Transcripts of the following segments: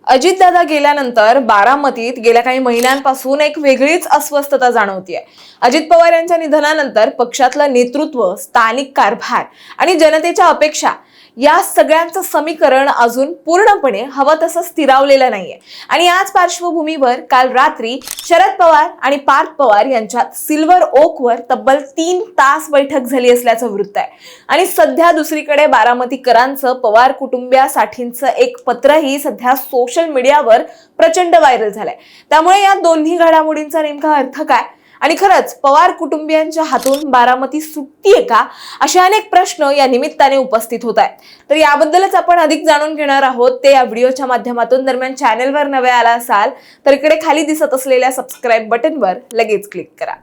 अजितदादा गेल्यानंतर बारामतीत गेल्या काही महिन्यांपासून एक वेगळीच अस्वस्थता जाणवतीये। अजित पवार यांच्या निधनानंतर पक्षातलं नेतृत्व, स्थानिक कारभार आणि जनतेच्या अपेक्षा या सगळ्यांचं समीकरण अजून पूर्णपणे हवं तसं स्थिरावलेलं नाहीये। आणि याच पार्श्वभूमीवर काल रात्री शरद पवार आणि पार्थ पवार यांच्यात सिल्वर ओकवर तब्बल 3 तास बैठक झाली असल्याचं वृत्त आहे। आणि सध्या दुसरीकडे बारामतीकरांचं पवार कुटुंबियासाठींचं एक पत्रही सध्या सोशल मीडियावर प्रचंड व्हायरल झालंय। त्यामुळे या दोन्ही घडामोडींचा नेमका अर्थ काय आणि खरंच पवार कुटुंबियांच्या हातून बारामती सुटतीये का, असे अनेक प्रश्न या निमित्ताने उपस्थित होत आहेत। तर याबद्दलच आपण अधिक जाणून घेणार आहोत ते या व्हिडिओच्या माध्यमातून। दरम्यान चॅनलवर नवे आला असाल तर इकडे खाली दिसत असलेल्या सबस्क्राइब बटनवर लगेच क्लिक करा।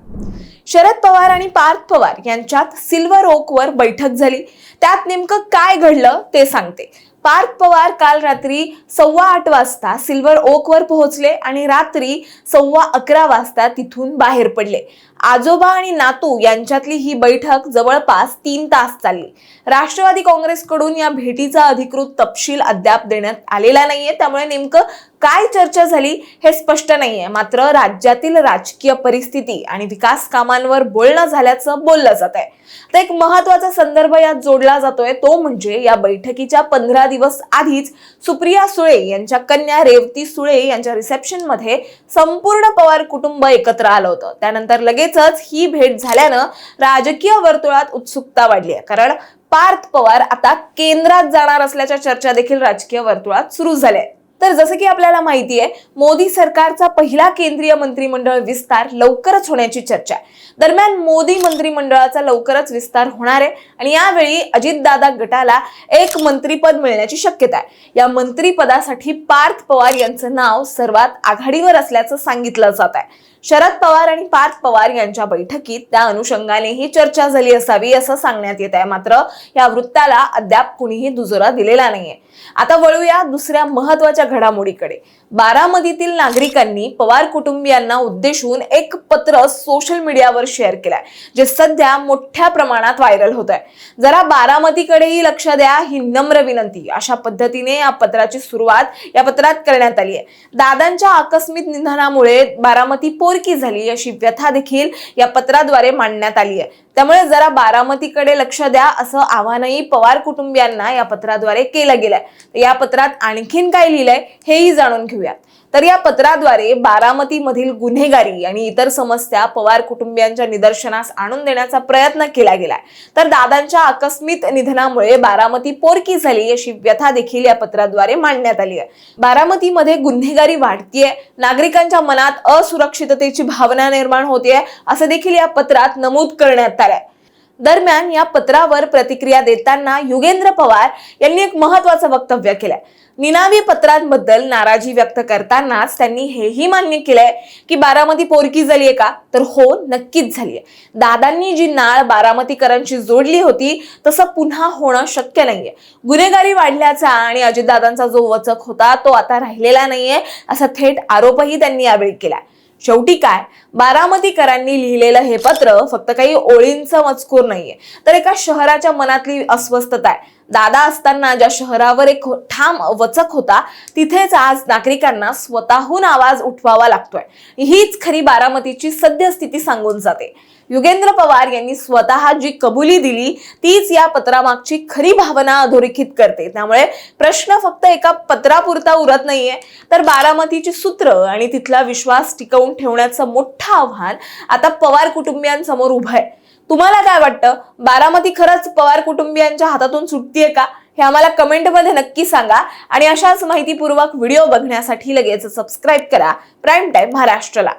शरद पवार आणि पार्थ पवार यांच्यात सिल्वर ओकवर बैठक झाली। त्यात नेमकं काय घडलं ते सांगते। पार्थ पवार काल रात्री 8:15 वाजता सिल्वर ओकवर पोहोचले आणि रात्री 11:15 वाजता तिथून बाहेर पडले। आजोबा आणि नातू यांच्यातली ही बैठक जवळपास 3 तास चालली। राष्ट्रवादी काँग्रेसकडून या भेटीचा अधिकृत तपशील अद्याप देण्यात आलेला नाहीये, त्यामुळे नेमकं काय चर्चा झाली हे स्पष्ट नाहीये। मात्र राज्यातील राजकीय परिस्थिती आणि विकास कामांवर बोलणं झाल्याचं बोललं जात आहे। तर एक महत्त्वाचा संदर्भ यात जोडला जातोय तो म्हणजे या बैठकीच्या 15 दिवस आधीच सुप्रिया सुळे यांच्या कन्या रेवती सुळे यांच्या रिसेप्शन मध्ये संपूर्ण पवार कुटुंब एकत्र आलं होतं। त्यानंतर लगेचच ही भेट झाल्यानं राजकीय वर्तुळात उत्सुकता वाढली आहे, कारण पार्थ पवार आता केंद्रात जाणार असल्याच्या चर्चा देखील राजकीय वर्तुळात सुरू झाल्या आहेत। तर जसं की आपल्याला माहिती आहे, मोदी सरकारचा पहिला केंद्रीय मंत्रिमंडळ विस्तार लवकरच होण्याची चर्चा आहे। दरम्यान मोदी मंत्रिमंडळाचा लवकरच विस्तार होणार आहे आणि यावेळी अजितदादा गटाला एक मंत्रिपद मिळण्याची शक्यता आहे। या मंत्रिपदासाठी पार्थ पवार यांचं नाव सर्वात आघाडीवर असल्याचं सांगितलं जात आहे। शरद पवार आणि पार्थ पवार यांच्या बैठकीत त्या अनुषंगाने ही चर्चा झाली असावी असं सांगण्यात येत आहे। मात्र या वृत्ताला अद्याप कुणीही दुजोरा दिलेला नाहीये। आता वळूया दुसऱ्या महत्त्वाच्या घडामोडीकडे। बारामतीतील नागरिकांनी पवार कुटुंबियांना उद्देशून एक पत्र सोशल मीडियावर शेअर केलंय, जे सध्या मोठ्या प्रमाणात व्हायरल होत आहे। जरा बारामतीकडेही लक्ष द्या, ही नम्र विनंती, अशा पद्धतीने या पत्राची सुरुवात या पत्रात करण्यात आली आहे। दादांच्या आकस्मिक निधनामुळे बारामती पोरकी झाली अशी व्यथा देखील या पत्राद्वारे मांडण्यात आली आहे। त्यामुळे जरा बारामतीकडे लक्ष द्या असं आवाहनही पवार कुटुंबियांना या पत्राद्वारे केलं गेलंय। या पत्रात आणखीन काय लिहिलंय हेही जाणून घेऊयात। तर या पत्राद्वारे बारामतीमधील गुन्हेगारी आणि इतर समस्या पवार कुटुंबियांच्या निदर्शनास आणून देण्याचा प्रयत्न केला गेलाय। तर दादांच्या आकस्मिक निधनामुळे बारामती पोरकी झाली अशी व्यथा देखील या पत्राद्वारे मांडण्यात आली आहे। बारामतीमध्ये गुन्हेगारी वाढतीये, नागरिकांच्या मनात असुरक्षिततेची भावना निर्माण होतीये असं देखील या पत्रात नमूद करण्यात आलंय। दरम्यान या पत्रावर प्रतिक्रिया देताना युगेंद्र पवार यांनी एक महत्त्वाचं वक्तव्य केलंय। निनावी पत्रांबद्दल नाराजी व्यक्त करतानाच त्यांनी हेही मान्य केलंय की बारामती पोरकी झालीये का, तर हो, नक्कीच झालीये। दादांनी जी नाळ बारामतीकरांशी जोडली होती तसं पुन्हा होणं शक्य नाहीये। गुन्हेगारी वाढल्याचा आणि अजितदादांचा जो वचक होता तो आता राहिलेला नाहीये असा थेट आरोपही त्यांनी यावेळी केलाय। शेवटी काय, बारामतीकरांनी लिहिलेलं हे पत्र फक्त काही ओळींचं मजकूर नाहीये, तर एका शहराच्या मनातली अस्वस्थता आहे। दादा असताना ज्या शहरावर एक ठाम वचक होता तिथेच आज नागरिकांना स्वतःहून आवाज उठवावा लागतोय। हीच खरी बारामतीची सद्यस्थिती सांगून जाते। युगेंद्र पवार यांनी स्वतः जी कबुली दिली तीच या पत्रामागची खरी भावना अधोरेखित करते। त्यामुळे प्रश्न फक्त एका पत्रापुरता उरत नाहीये, तर बारामतीची सूत्र आणि तिथला विश्वास टिकवून ठेवण्याचं मोठं आव्हान आता पवार कुटुंबियांसमोर उभं आहे। तुम्हाला काय वाटतं, बारामती खरंच पवार कुटुंबियांच्या हातातून सुटतीये का, हे आम्हाला कमेंटमध्ये नक्की सांगा। आणि अशाच माहितीपूर्वक व्हिडिओ बघण्यासाठी लगेच सबस्क्राइब करा प्राईम टाइम महाराष्ट्रला।